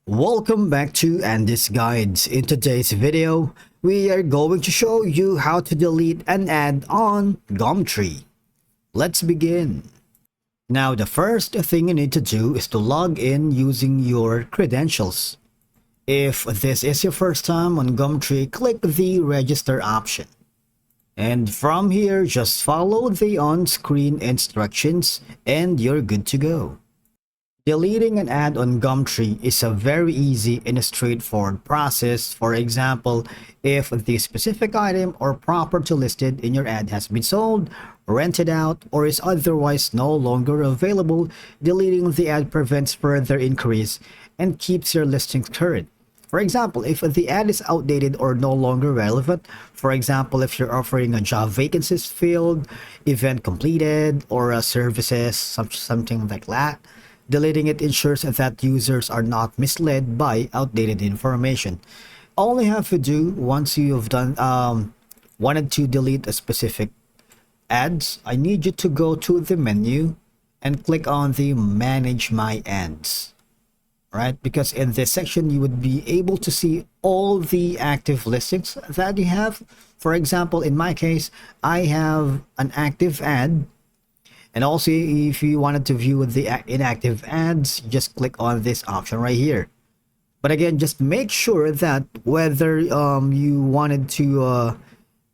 Welcome back to Andy's Guides. In today's video, we are going to show you how to delete an ad on Gumtree. Let's begin. Now, the first thing you need to do is to log in using your credentials. If this is your first time on Gumtree, click the register option. And from here, just follow the on-screen instructions and you're good to go. Deleting an ad on Gumtree is a very easy and a straightforward process. For example, if the specific item or property listed in your ad has been sold, rented out, or is otherwise no longer available, deleting the ad prevents further inquiries and keeps your listings current. For example, if the ad is outdated or no longer relevant, for example, if you're offering a job vacancies field, event completed, or services, something like that, deleting it ensures that users are not misled by outdated information. All you have to do once you've wanted to delete a specific ads, I need you to go to the menu and click on the Manage My Ads. Right, because in this section you would be able to see all the active listings that you have. For example, in my case, I have an active ad. And also, if you wanted to view the inactive ads, just click on this option right here. But again, just make sure that whether you wanted to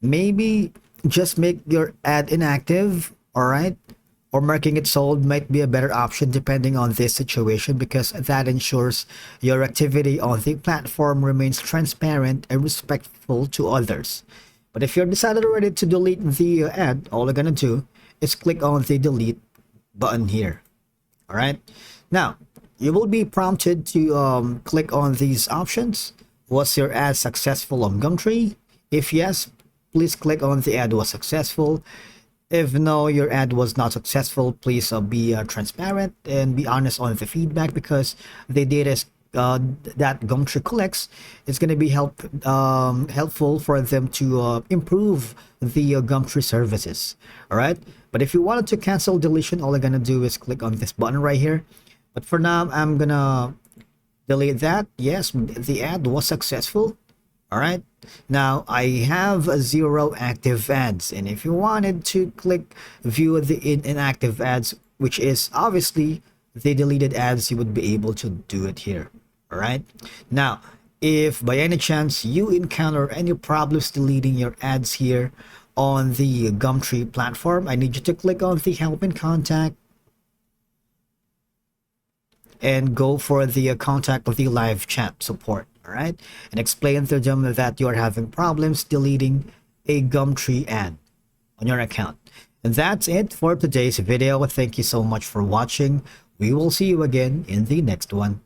maybe just make your ad inactive, all right, or marking it sold might be a better option depending on this situation, because that ensures your activity on the platform remains transparent and respectful to others. But if you're decided already to delete the ad, all you're gonna do is click on the delete button here. All right, now you will be prompted to click on these options. Was your ad successful on Gumtree? If yes, please click on the ad was successful. If no, your ad was not successful, please be transparent and be honest on the feedback, because the data that Gumtree collects is going to be helpful for them to improve the Gumtree services. All right, but if you wanted to cancel deletion, all I'm going to do is click on this button right here. But for now, I'm going to delete that. Yes, the ad was successful. All right, now I have 0 active ads, and if you wanted to click view the inactive ads, which is obviously the deleted ads, you would be able to do it here. All right, now if by any chance you encounter any problems deleting your ads here on the Gumtree platform, I need you to click on the help and contact and go for the contact with the live chat support. All right, and explain to them that you are having problems deleting a Gumtree ad on your account. And that's it for today's video. Thank you so much for watching. We will see you again in the next one.